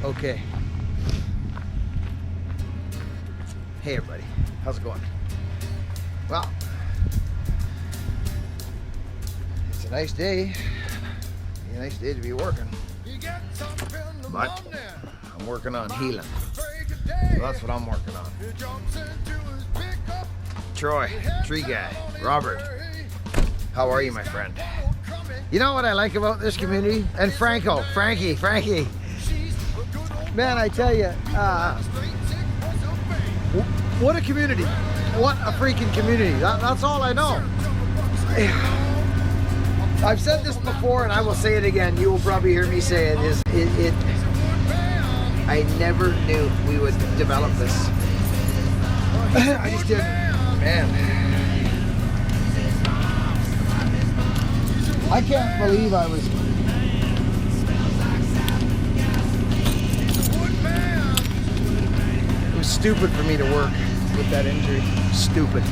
Okay. Hey everybody, how's it going? Well, it's a nice day. A nice day to be working. But I'm working on healing. So that's what I'm working on. Troy, tree guy, Robert, how are you, my friend? You know what I like about this community? And Frankie. Man, I tell you, what a community. What a freaking community. That's all I know. I've said this before and I will say it again. You will probably hear me say it. I never knew we would develop this. I just didn't. Man. I can't believe I was... It was stupid for me to work with that injury. Stupid.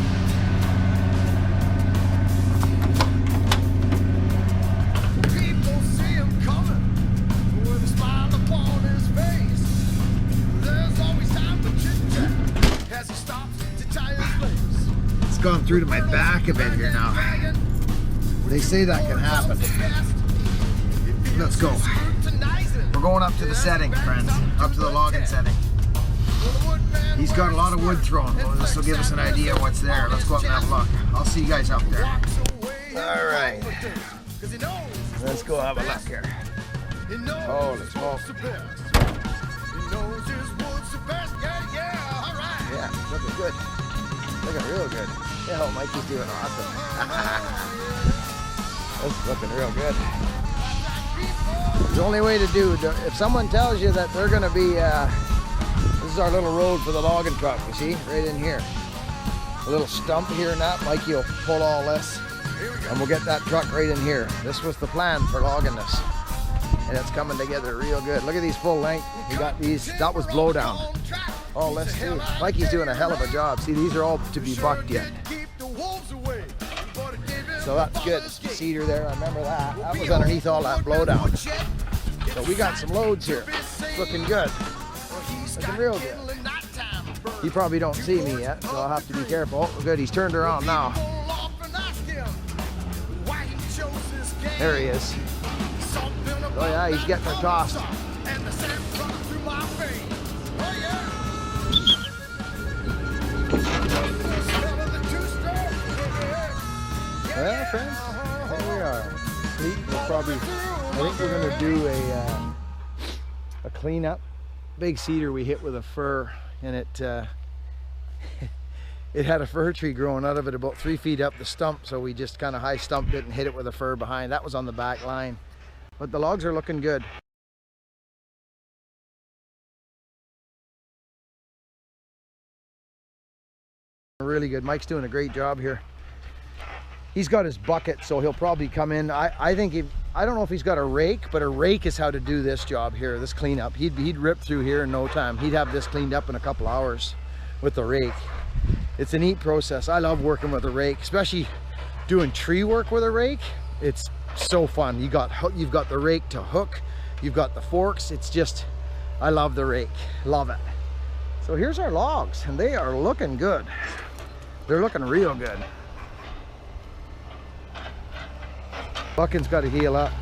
People see him coming with a smile upon his face. There's always time for chit-chat as he stops to tie his legs. It's gone through to my back a bit here now. They say that can happen. Let's go. We're going up to the setting, friends. Up to the logging setting. He's got a lot of wood thrown. Well, this will give us an idea of what's there. Let's go up and have a look. I'll see you guys up there. All right. Let's go have a look here. Holy smokes. Yeah, looking good. Looking real good. Yeah, Mikey's doing awesome. That's looking real good. The only way to do, if someone tells you that they're going to be, this is our little road for the logging truck, you see, right in here. A little stump here and that, Mikey will pull all this, and we'll get that truck right in here. This was the plan for logging this, and it's coming together real good. Look at these full length. We got these, that was blowdown. All this too. Mikey's doing a hell of a job. See, these are all to be bucked yet. So that's good. Cedar there, I remember that. That was underneath all that blowdown. So we got some loads here. It's looking good. Looking real good. He probably don't see me yet, so I'll have to be careful. Oh, good, he's turned around now. There he is. Oh yeah, he's getting her tossed. Well, friends, here we are. We'll probably, I think we're going to do a cleanup. Big cedar we hit with a fir, and it had a fir tree growing out of it about 3 feet up the stump, so we just kind of high stumped it and hit it with a fir behind. That was on the back line. But the logs are looking good. Really good. Mike's doing a great job here. He's got his bucket, so he'll probably come in. I think I don't know if he's got a rake, but a rake is how to do this job here, this cleanup. He'd rip through here in no time. He'd have this cleaned up in a couple hours with the rake. It's a neat process. I love working with a rake, especially doing tree work with a rake. It's so fun. You've got the rake to hook. You've got the forks. It's just, I love the rake. Love it. So here's our logs, and they are looking good. They're looking real good. Buckin's got to heal up.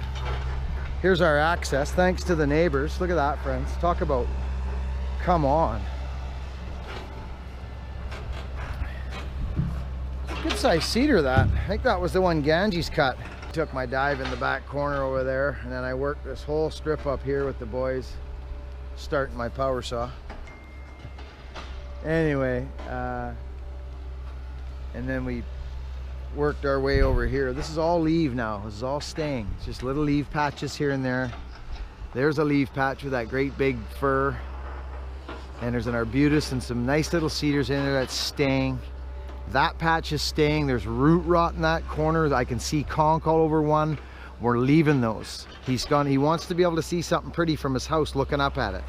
Here's our access, thanks to the neighbors. Look at that, friends. Talk about, come on. Good sized cedar that. I think that was the one Ganji's cut. Took my dive in the back corner over there, and then I worked this whole strip up here with the boys, starting my power saw. Anyway, and then we worked our way over here. This is all leaf now. This is all staying. It's just little leaf patches here and there. There's a leaf patch with that great big fir, and there's an arbutus and some nice little cedars in there that's staying. That patch is staying. There's root rot in that corner. I can see conch all over one. We're leaving those. He wants to be able to see something pretty from his house looking up at it.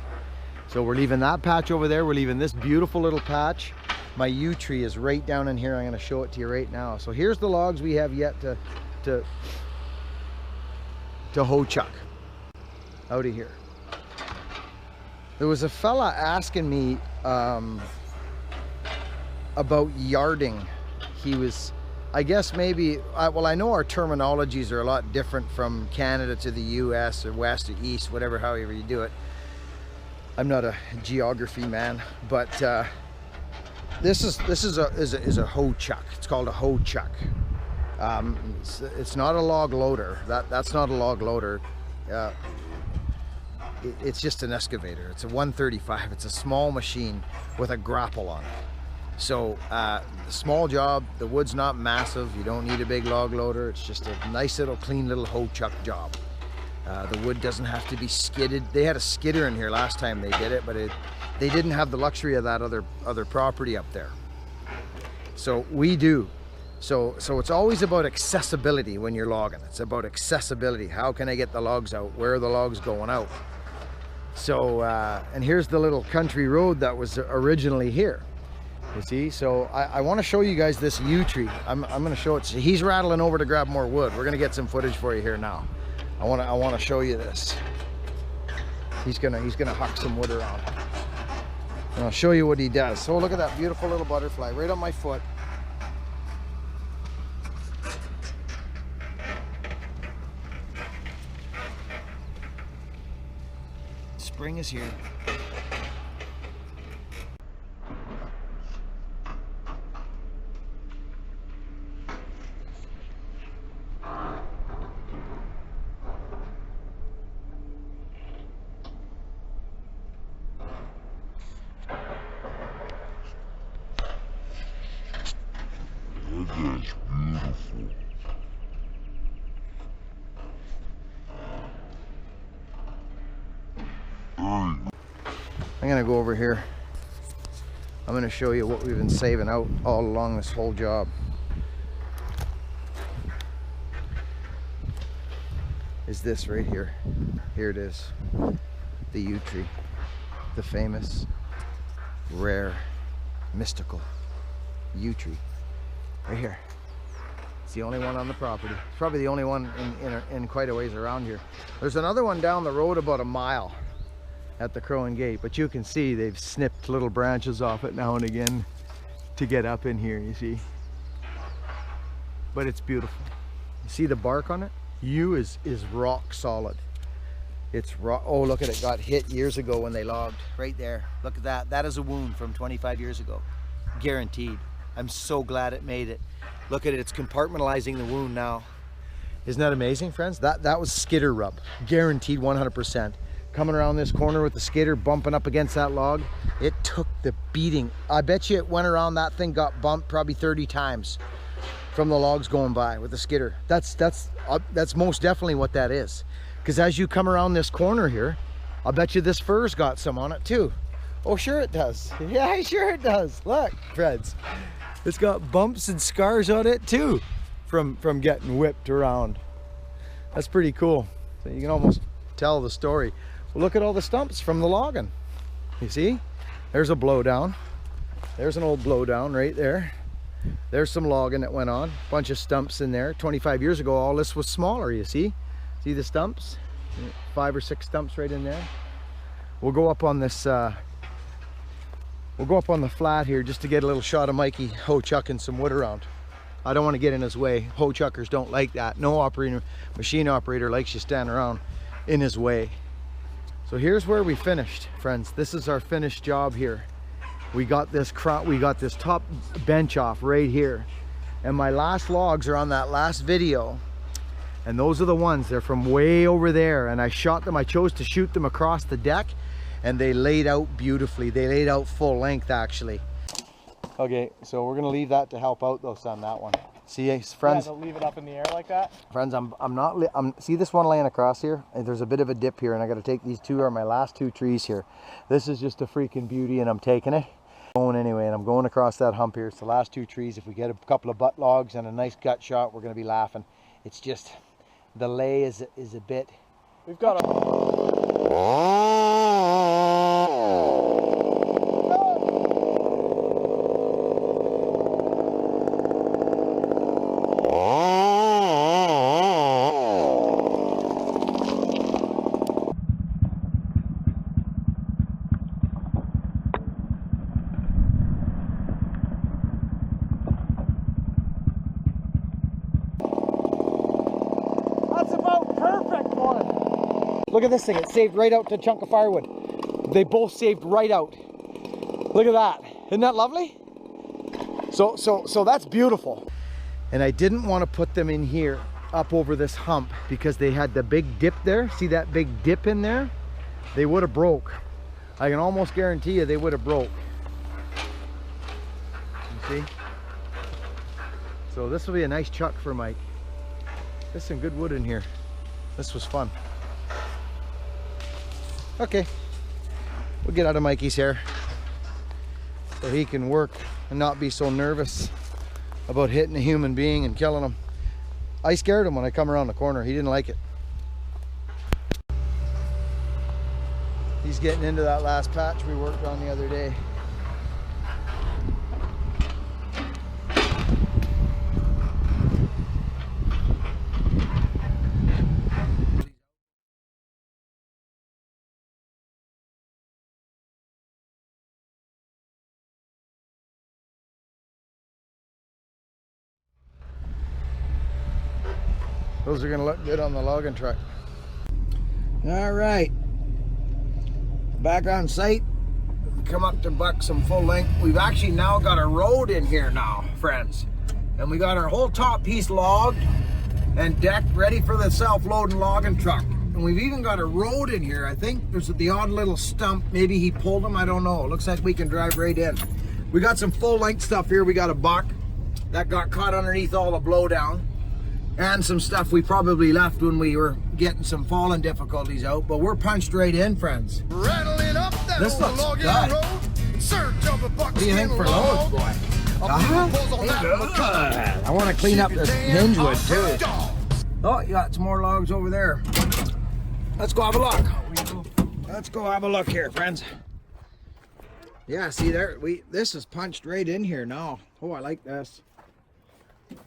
So we're leaving that patch over there. We're leaving this beautiful little patch. My yew tree is right down in here. I'm going to show it to you right now. So here's the logs we have yet to hoe chuck out of here. There was a fella asking me about yarding. He was, I guess maybe, well, I know our terminologies are a lot different from Canada to the US or west or east, whatever, however you do it. I'm not a geography man, but this is a hoe chuck. It's called a hoe chuck. It's not a log loader. That's not a log loader. It's just an excavator. It's a 135. It's a small machine with a grapple on it. So small job. The wood's not massive. You don't need a big log loader. It's just a nice little clean little hoe chuck job. The wood doesn't have to be skidded. They had a skidder in here last time they did it, but they didn't have the luxury of that other property up there. So we do. So it's always about accessibility when you're logging. It's about accessibility. How can I get the logs out? Where are the logs going out? So, and here's the little country road that was originally here. You see, so I want to show you guys this yew tree. I'm going to show it. He's rattling over to grab more wood. We're going to get some footage for you here now. I want to show you this. He's gonna huck some wood around. And I'll show you what he does. So look at that beautiful little butterfly right on my foot. Spring is here. That's beautiful. I'm gonna go over here. I'm gonna show you what we've been saving out all along this whole job. Is this right here. Here it is. The yew tree. The famous, rare, mystical yew tree. Right here. It's the only one on the property. It's probably the only one in quite a ways around here. There's another one down the road about a mile at the Crow and Gate, but you can see they've snipped little branches off it now and again to get up in here, you see. But it's beautiful. You see the bark on it? Yew is rock solid. It's rock. Oh, look at it. Got hit years ago when they logged. Right there. Look at that. That is a wound from 25 years ago. Guaranteed. I'm so glad it made it. Look at it. It's compartmentalizing the wound now. Isn't that amazing, friends? That was skidder rub. Guaranteed 100%. Coming around this corner with the skidder bumping up against that log, it took the beating. I bet you it went around, that thing got bumped probably 30 times from the logs going by with the skidder. That's most definitely what that is. Because as you come around this corner here, I bet you this fur's got some on it too. Oh, sure it does. Yeah, sure it does. Look, friends, it's got bumps and scars on it too from getting whipped around. That's pretty cool. So you can almost tell the story. Well, look at all the stumps from the logging. You see? There's a blowdown. There's an old blowdown right there. There's some logging that went on. Bunch of stumps in there. 25 years ago, all this was smaller, you see? See the stumps? 5 or 6 stumps right in there. We'll go up on this, we'll go up on the flat here just to get a little shot of Mikey hoe chucking some wood around. I don't want to get in his way. Hoe chuckers don't like that. No operator, machine operator likes you standing around in his way. So here's where we finished, friends. This is our finished job here. We got this top bench off right here. And my last logs are on that last video. And those are the ones, they're from way over there. And I shot them, I chose to shoot them across the deck. And they laid out beautifully. They laid out full length, actually. Okay, so we're gonna leave that to help out though, son, that one. See, friends. Yeah, they'll leave it up in the air like that. Friends, see this one laying across here? There's a bit of a dip here, and I got to take these two, are my last 2 trees here. This is just a freaking beauty, and I'm taking it. Going anyway, and I'm going across that hump here. It's the last 2 trees. If we get a couple of butt logs and a nice gut shot, we're gonna be laughing. It's just the lay is a bit. We've got a. Look at this thing. It saved right out to a chunk of firewood. They both saved right out. Look at that. Isn't that lovely? So that's beautiful. And I didn't want to put them in here up over this hump because they had the big dip there. See that big dip in there? They would have broke. I can almost guarantee you they would have broke. You see? So this will be a nice chuck for Mike. There's some good wood in here. This was fun. Okay, we'll get out of Mikey's hair so he can work and not be so nervous about hitting a human being and killing him. I scared him when I come around the corner. He didn't like it. He's getting into that last patch we worked on the other day. Those are gonna look good on the logging truck. All right, back on site. Come up to buck some full length. We've actually now got a road in here now, friends. And we got our whole top piece logged and decked, ready for the self-loading logging truck. And we've even got a road in here. I think there's the odd little stump. Maybe he pulled them, I don't know. It looks like we can drive right in. We got some full length stuff here. We got a buck that got caught underneath all the blowdown. And some stuff we probably left when we were getting some falling difficulties out, but we're punched right in, friends. Rattling up that This looks Loggin good. road, search of a What do you think for loads, boy? I want to clean up this hinge wood too. Oh, you got some more logs over there. Let's go have a look. Let's go have a look here, friends. Yeah, see there, this is punched right in here now. Oh, I like this.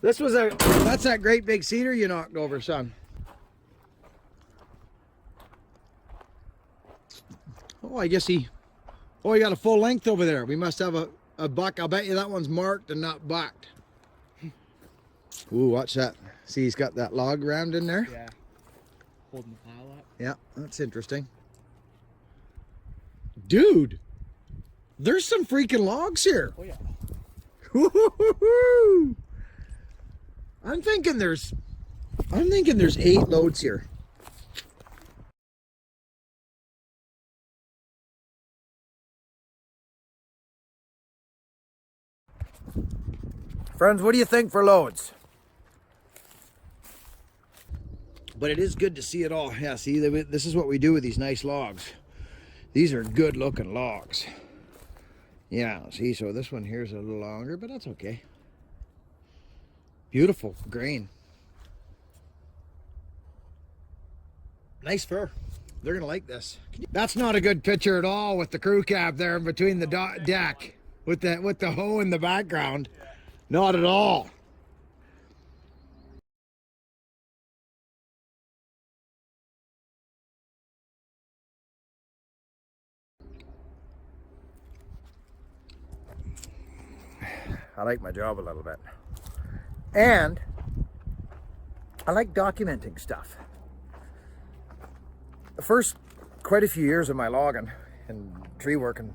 That's that great big cedar you knocked over, son. Oh, I guess he got a full length over there. We must have a buck. I'll bet you that one's marked and not bucked. Ooh, watch that. See, he's got that log rammed in there. Yeah. Holding the pile up. Yeah, that's interesting. Dude, there's some freaking logs here. Oh yeah. Woo-hoo-hoo-hoo. I'm thinking there's 8 loads here. Friends, what do you think for loads? But it is good to see it all. Yeah, see, this is what we do with these nice logs. These are good looking logs. Yeah, see, so this one here is a little longer, but that's okay. Beautiful grain. Nice fur. They're gonna like this. That's not a good picture at all with the crew cab there in between the deck with the hoe in the background. Not at all. I like my job a little bit. And I like documenting stuff. The first quite a few years of my logging and tree working,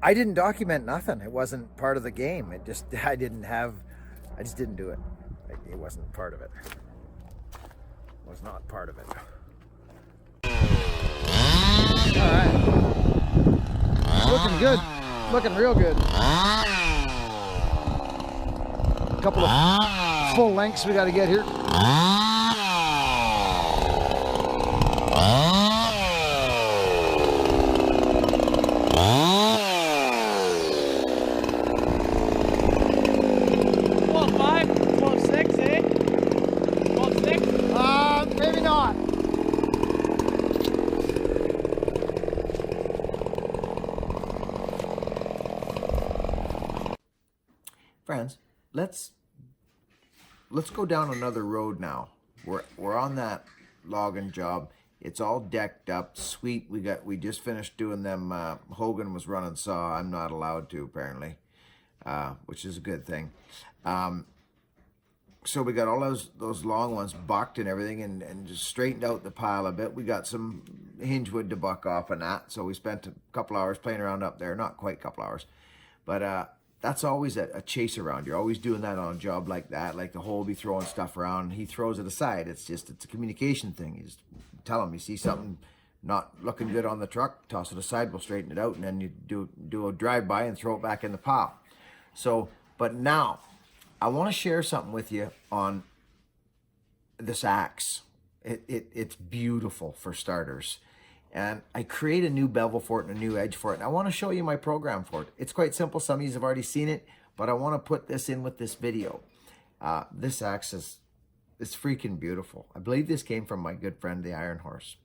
I didn't document nothing. It wasn't part of the game. I just didn't do it. It wasn't part of it. It was not part of it. All right. Looking good. Looking real good. A couple of full lengths we got to get here. Maybe not. Friends, let's go down another road now. We're on that logging job. It's all decked up, sweet. We just finished doing them. Hogan was running saw. I'm not allowed to, apparently, which is a good thing. So we got all those long ones bucked and everything, and just straightened out the pile a bit. We got some hinge wood to buck off on that, so we spent a couple hours playing around up there. Not quite a couple hours, but that's always a chase around. You're always doing that on a job like that. Like the hole will be throwing stuff around, and he throws it aside. It's a communication thing. You just tell him you see something not looking good on the truck, toss it aside, we'll straighten it out, and then you do a drive-by and throw it back in the pile. So, but now, I want to share something with you on this axe. It's beautiful for starters. And I create a new bevel for it and a new edge for it. And I want to show you my program for it. It's quite simple. Some of you have already seen it, but I want to put this in with this video. This axe is freaking beautiful. I believe this came from my good friend, the Iron Horse.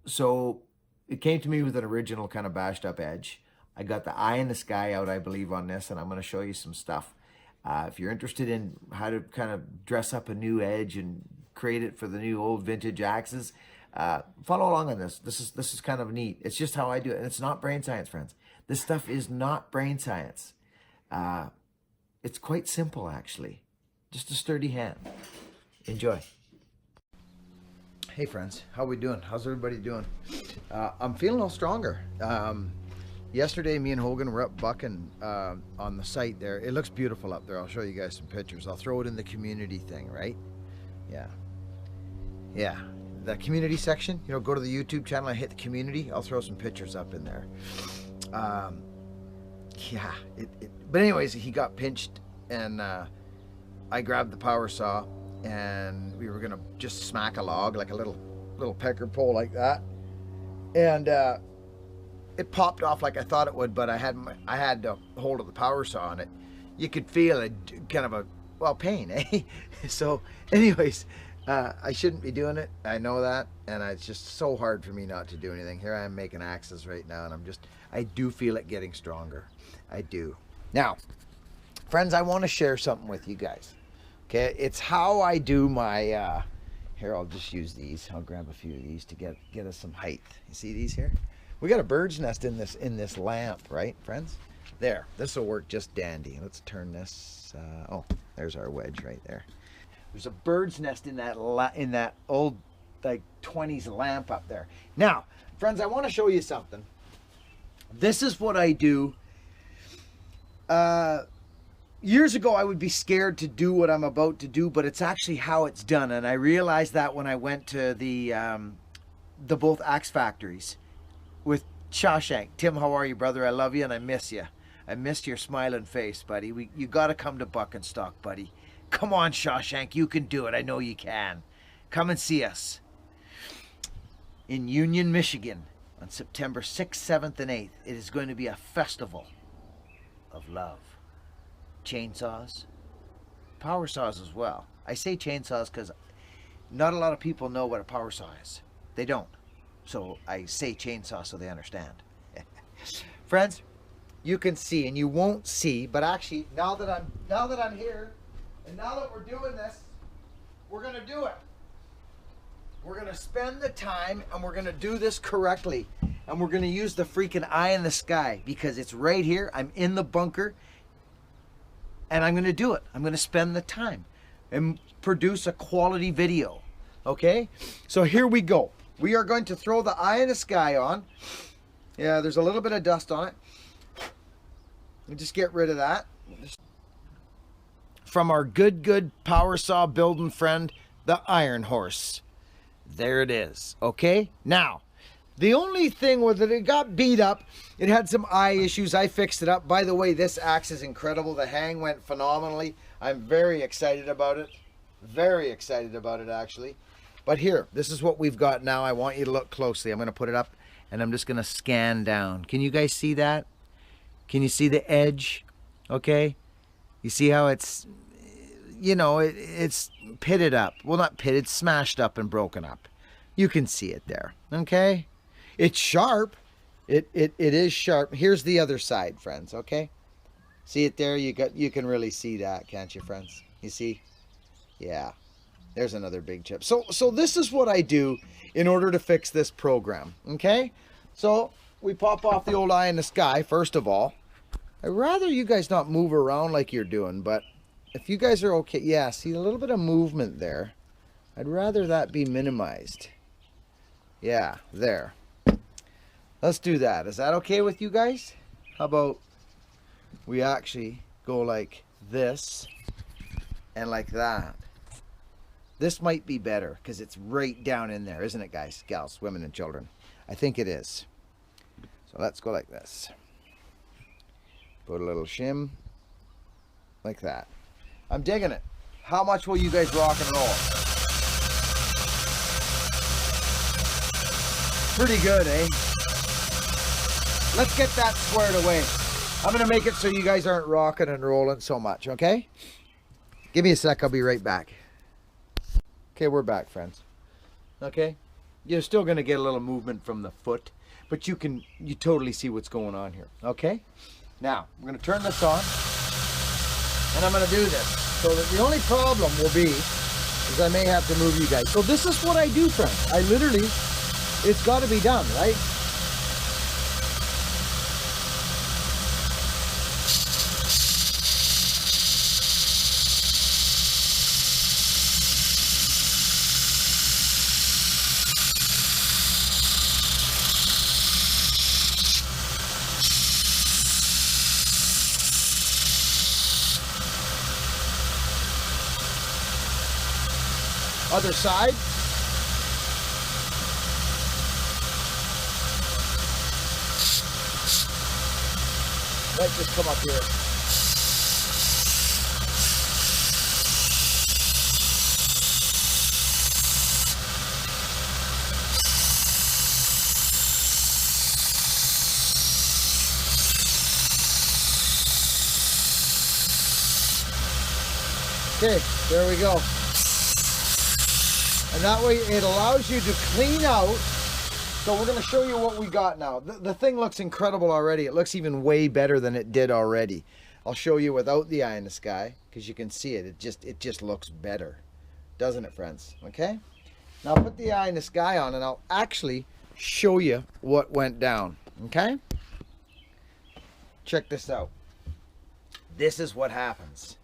So it came to me with an original kind of bashed up edge. I got the eye in the sky out, I believe, on this, and I'm going to show you some stuff. If you're interested in how to kind of dress up a new edge and create it for the new old vintage axes, follow along on this. This is kind of neat. It's just how I do it, and it's not brain science, friends. This stuff is not brain science. It's quite simple, actually. Just a sturdy hand. Enjoy. Hey friends, how we doing? How's everybody doing? I'm feeling a little stronger. Yesterday, me and Hogan were up bucking on the site there. It looks beautiful up there. I'll show you guys some pictures. I'll throw it in the community thing, right? Yeah. The community section, you know, go to the YouTube channel and hit the community. I'll throw some pictures up in there. But anyways, he got pinched, and I grabbed the power saw, and we were gonna just smack a log, like a little pecker pole like that, and it popped off like I thought it would, but I had the hold of the power saw on it. You could feel it, kind of pain, eh? So anyways, I shouldn't be doing it. I know that, and it's just so hard for me not to do anything. Here I am making axes right now, and I do feel it getting stronger. I do. Now, friends, I want to share something with you guys. Okay, it's how I do my, here, I'll just use these. I'll grab a few of these to get us some height. You see these here? We got a bird's nest in this lamp, right, friends? There, this will work just dandy. Let's turn this, oh, there's our wedge right there. There's a bird's nest in that old, like, 20s lamp up there. Now, friends, I want to show you something. This is what I do. Years ago, I would be scared to do what I'm about to do, but it's actually how it's done. And I realized that when I went to the both axe factories with Shawshank. Tim, how are you, brother? I love you and I miss you. I missed your smiling face, buddy. You got to come to Buck and Stock, buddy. Come on, Shawshank, you can do it. I know you can. Come and see us in Union, Michigan on September 6th, 7th, and 8th. It is going to be a festival of love. Chainsaws, power saws as well. I say chainsaws because not a lot of people know what a power saw is. They don't. So I say chainsaw so they understand. Friends, you can see, and you won't see, but actually now that I'm here and now that we're doing this, we're going to do it. We're going to spend the time and we're going to do this correctly. And we're going to use the freaking eye in the sky because it's right here. I'm in the bunker. And I'm going to do it. I'm going to spend the time and produce a quality video. Okay? So here we go. We are going to throw the eye in the sky on. Yeah, there's a little bit of dust on it. We'll just get rid of that. From our good power saw building friend, the Iron Horse. There it is. Okay? Now, the only thing was that it got beat up. It had some eye issues. I fixed it up. By the way, this axe is incredible. The hang went phenomenally. I'm very excited about it. Very excited about it, actually. But here, this is what we've got now. I want you to look closely. I'm going to put it up, and I'm just going to scan down. Can you guys see that? Can you see the edge? Okay? You see how it's, you know, it's pitted up. Well, not pitted, smashed up and broken up. You can see it there. Okay? It's sharp. It is sharp. Here's the other side, friends, okay? See it there? You can really see that, can't you, friends? You see? Yeah. There's another big chip. So this is what I do in order to fix this program, okay? So we pop off the old eye in the sky, first of all. I'd rather you guys not move around like you're doing, but if you guys are okay, yeah, see a little bit of movement there. I'd rather that be minimized. Yeah, there. Let's do that. Is that okay with you guys? How about we actually go like this and like that? This might be better because it's right down in there, isn't it, guys, gals, women, and children? I think it is. So let's go like this. Put a little shim like that. I'm digging it. How much will you guys rock and roll? Pretty good, eh? Let's get that squared away. I'm gonna make it so you guys aren't rocking and rolling so much, okay? Give me a sec, I'll be right back. Okay, we're back, friends. Okay? You're still gonna get a little movement from the foot, but you totally see what's going on here, okay? Now, I'm gonna turn this on, and I'm gonna do this. So that the only problem will be, is I may have to move you guys. So this is what I do, friends. I literally, it's gotta be done, right? Other side. Might just come up here. Okay, there we go. And that way it allows you to clean out. So we're going to show you what we got now. The thing looks incredible already. It looks even way better than it did already. I'll show you without the eye in the sky because you can see it. It just looks better. Doesn't it, friends? Okay? Now put the eye in the sky on and I'll actually show you what went down. Okay? Check this out. This is what happens.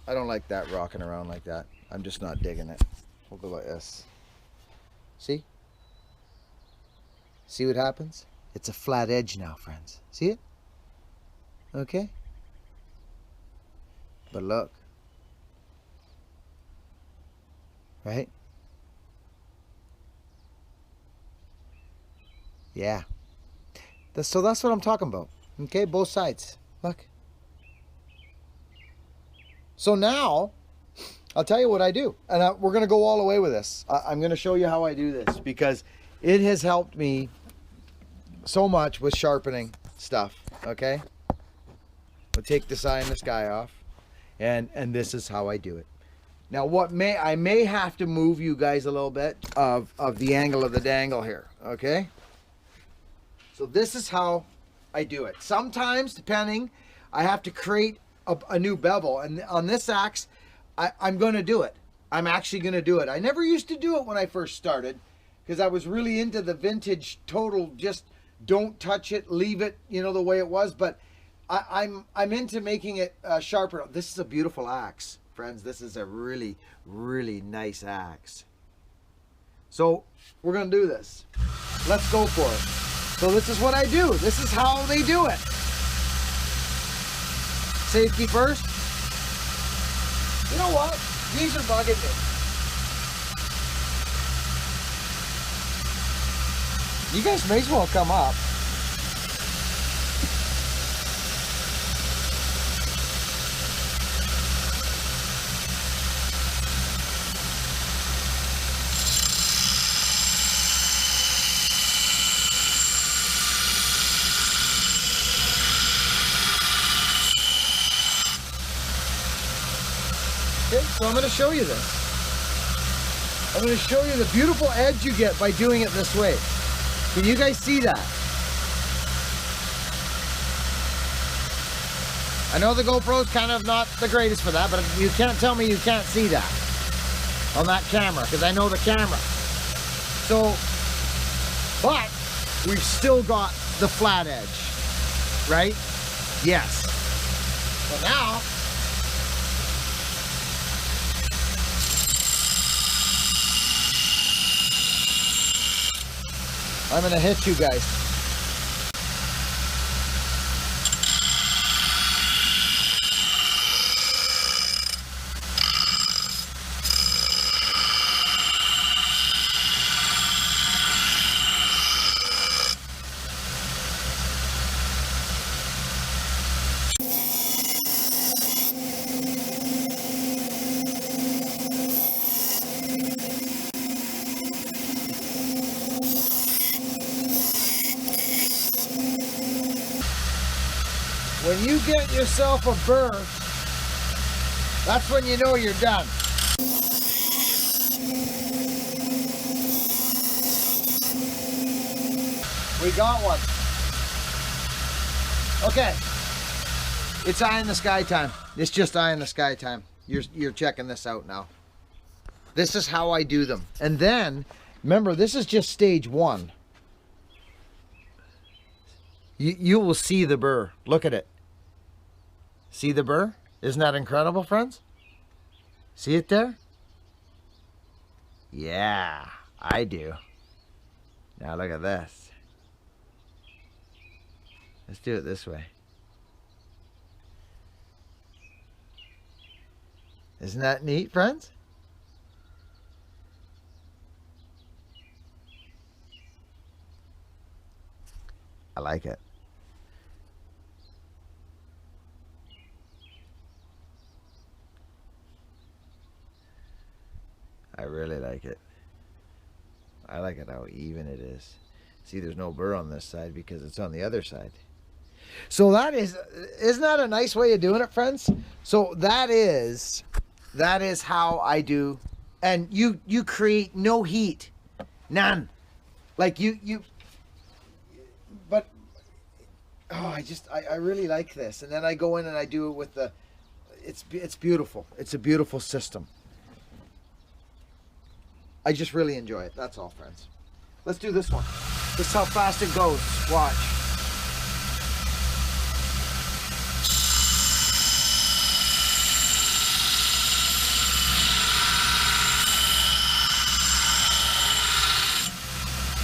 I don't like that rocking around like that. I'm just not digging it. We'll go like this. See? See what happens? It's a flat edge now, friends. See it? Okay? But look. Right? Yeah. So that's what I'm talking about. Okay? Both sides. Look. So now, I'll tell you what I do. And we're going to go all the way with this. I'm going to show you how I do this because it has helped me so much with sharpening stuff. Okay? We'll take this eye in the sky off. And this is how I do it. Now, I may have to move you guys a little bit of the angle of the dangle here. Okay? So this is how I do it. Sometimes, depending, I have to create a new bevel. And on this axe, I'm going to do it. I'm actually going to do it. I never used to do it when I first started because I was really into the vintage total, just don't touch it, leave it, you know, the way it was. But I'm into making it sharper. This is a beautiful axe, friends. This is a really, really nice axe. So we're going to do this. Let's go for it. So this is what I do. This is how they do it. Safety first. You know what? These are bugging me. You guys may as well come up. Okay, so I'm going to show you this. I'm going to show you the beautiful edge you get by doing it this way. Can you guys see that? I know the GoPro's kind of not the greatest for that, but you can't tell me you can't see that on that camera, because I know the camera. So, but we've still got the flat edge, right? Yes. So now, I'm gonna hit you guys. When you get yourself a burr, that's when you know you're done. We got one. Okay. It's eye in the sky time. It's just eye in the sky time. You're checking this out now. This is how I do them. And then, remember, this is just stage one. You will see the burr. Look at it. See the burr? Isn't that incredible, friends? See it there? Yeah, I do. Now look at this. Let's do it this way. Isn't that neat, friends? I like it. I really like it. I like it how even it is. See, there's no burr on this side because it's on the other side. So that is, isn't that a nice way of doing it, friends? So that is how I do. And you create no heat, none. Like but oh, I really like this. And then I go in and I do it with the, it's beautiful. It's a beautiful system. I just really enjoy it. That's all, friends. Let's do this one. This is how fast it goes. Watch.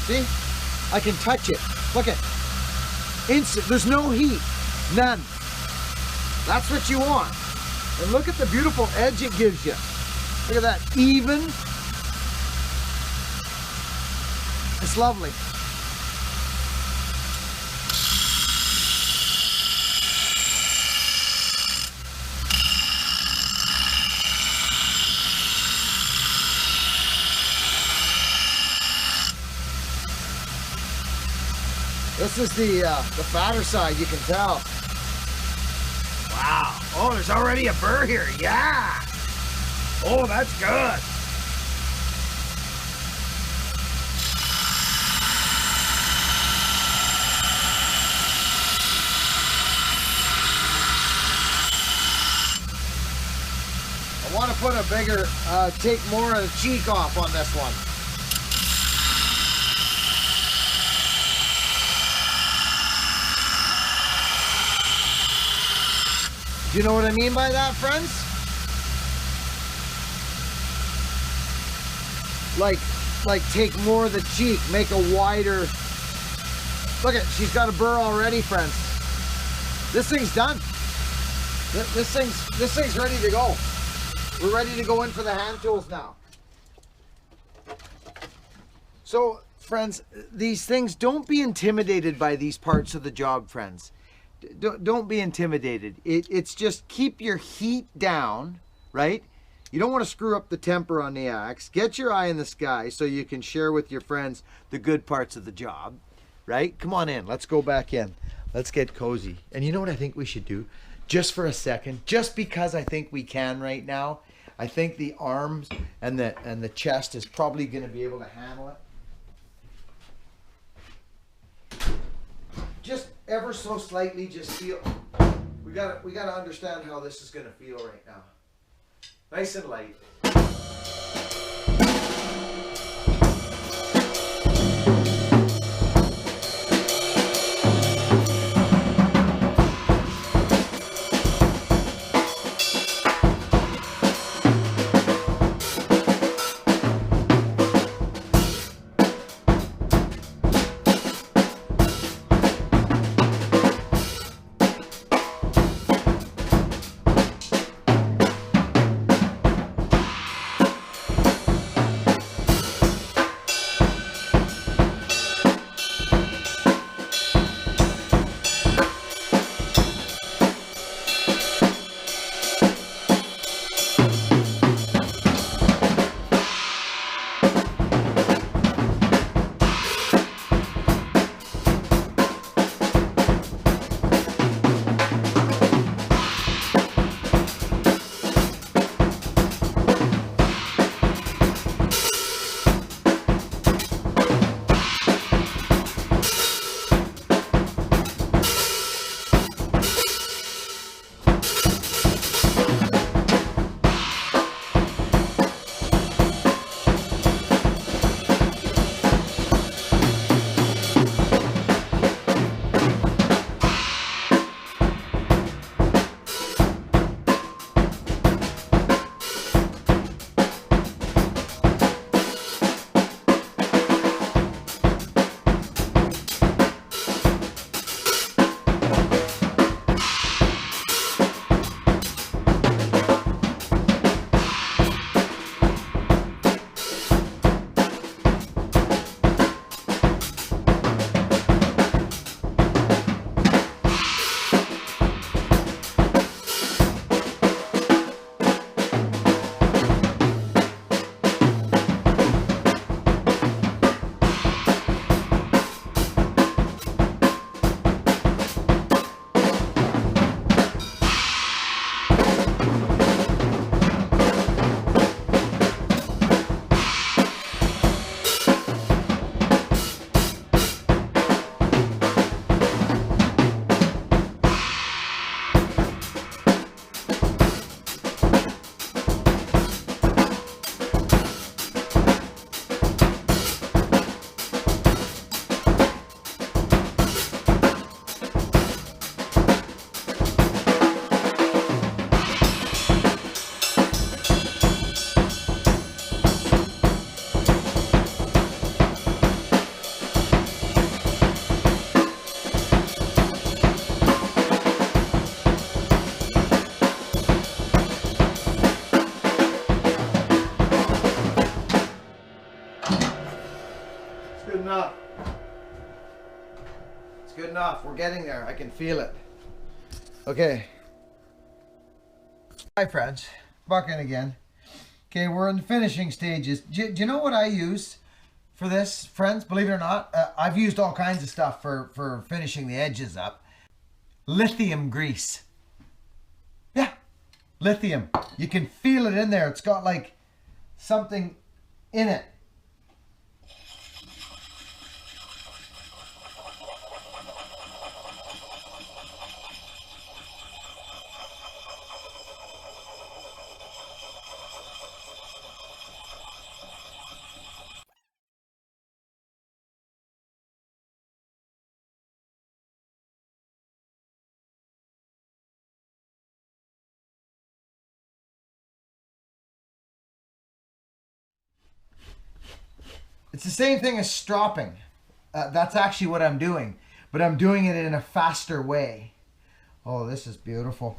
See? I can touch it. Look at instant. There's no heat. None. That's what you want. And look at the beautiful edge it gives you. Look at that. Even. It's lovely. This is the fatter side, you can tell. Wow. Oh, there's already a burr here. Yeah. Oh, that's good. I want to put a bigger, take more of the cheek off on this one. Do you know what I mean by that, friends? Like take more of the cheek, make a wider. Look at, she's got a burr already, friends. This thing's done. This thing's ready to go. We're ready to go in for the hand tools now. So, friends, these things, don't be intimidated by these parts of the job, friends. Don't be intimidated. It's just keep your heat down, right? You don't want to screw up the temper on the axe. Get your eye in the sky so you can share with your friends the good parts of the job, right? Come on in. Let's go back in. Let's get cozy. And you know what I think we should do? Just for a second, just because I think we can right now, I think the arms and the chest is probably going to be able to handle it. Just ever so slightly, just feel. We gotta understand how this is gonna feel right now. Nice and light. good enough. We're getting there. I can feel it. Okay. Hi friends, back in again. Okay, we're in the finishing stages. Do you know what I use for this, friends? Believe it or not, I've used all kinds of stuff for finishing the edges up. Lithium grease. Yeah, lithium. You can feel it in there. It's got like something in it. It's the same thing as stropping. That's actually what I'm doing, but I'm doing it in a faster way. Oh, this is beautiful.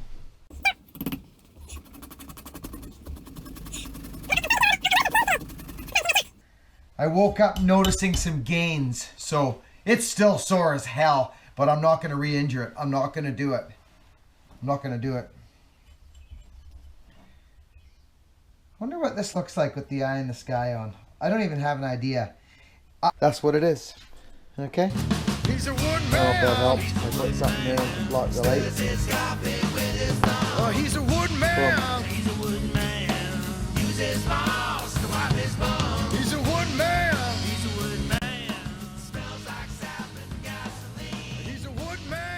I woke up noticing some gains, so it's still sore as hell, but I'm not going to re-injure it. I'm not going to do it. I'm not going to do it. I wonder what this looks like with the eye in the sky on. I don't even have an idea. That's what it is. Okay? He's a wood I don't know if that man. helps. I put something there to block the light. He's a wood man. Boom. He's a wood man. He's a wood man. He's a wood man.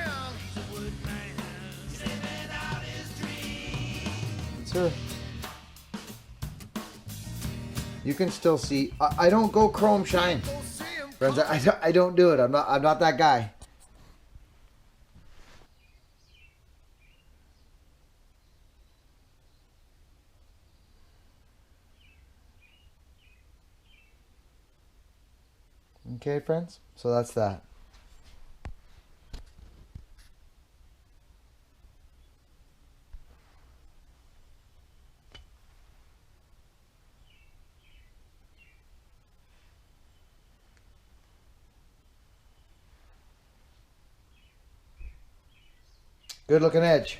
Sir. You can still see. I don't go chrome shine. Go see him. Friends, I don't do it. I'm not that guy. Okay, friends. So that's that. Good looking edge.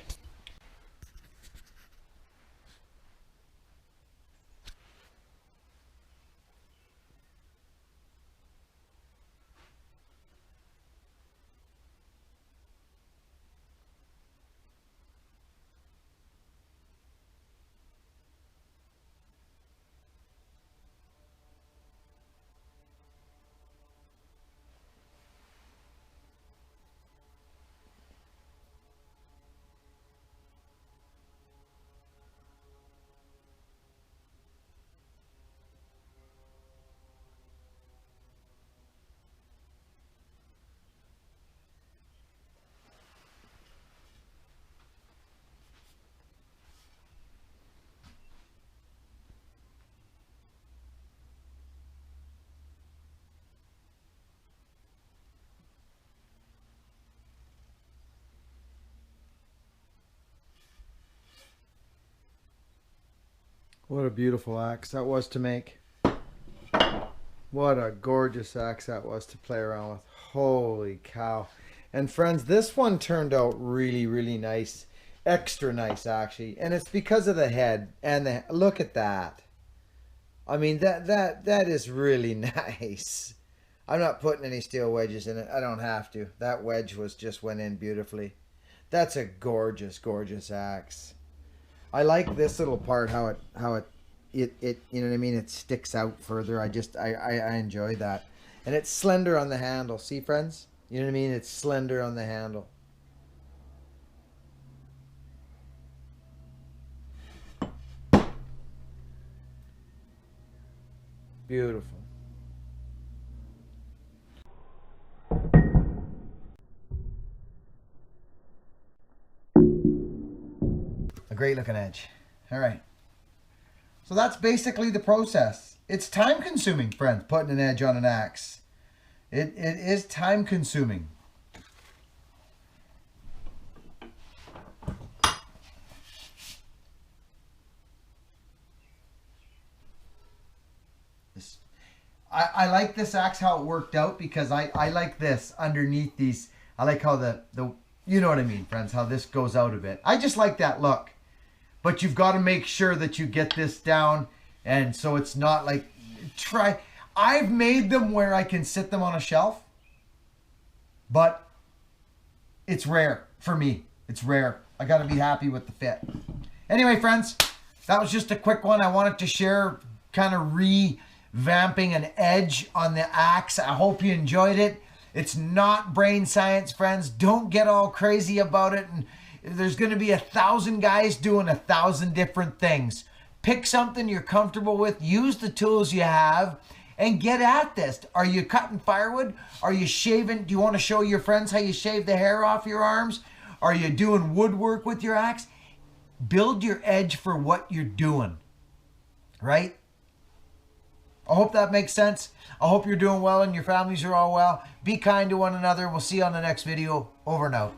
What a beautiful axe that was to make. What a gorgeous axe that was to play around with. Holy cow. And friends, this one turned out really, really nice. Extra nice, actually. And it's because of the head and the look at that. I mean, that is really nice. I'm not putting any steel wedges in it. I don't have to. That wedge just went in beautifully. That's a gorgeous, gorgeous axe. I like this little part, how it you know what I mean, it sticks out further. I enjoy that. And it's slender on the handle. See, friends? You know what I mean? It's slender on the handle. Beautiful. A great looking edge. All right. So that's basically the process. It's time consuming, friends, putting an edge on an axe. It is time consuming. I like this axe how it worked out because I like this underneath these. I like how the you know what I mean, friends, how this goes out a bit. I just like that look. But you've got to make sure that you get this down, and so it's not like, I've made them where I can sit them on a shelf, but it's rare for me. It's rare. I got to be happy with the fit. Anyway, friends, that was just a quick one. I wanted to share, kind of revamping an edge on the axe. I hope you enjoyed it. It's not brain science, friends. Don't get all crazy about it. And there's going to be 1,000 guys doing 1,000 different things. Pick something you're comfortable with. Use the tools you have and get at this. Are you cutting firewood? Are you shaving? Do you want to show your friends how you shave the hair off your arms? Are you doing woodwork with your axe? Build your edge for what you're doing, right? I hope that makes sense. I hope you're doing well and your families are all well. Be kind to one another. We'll see you on the next video. Over and out.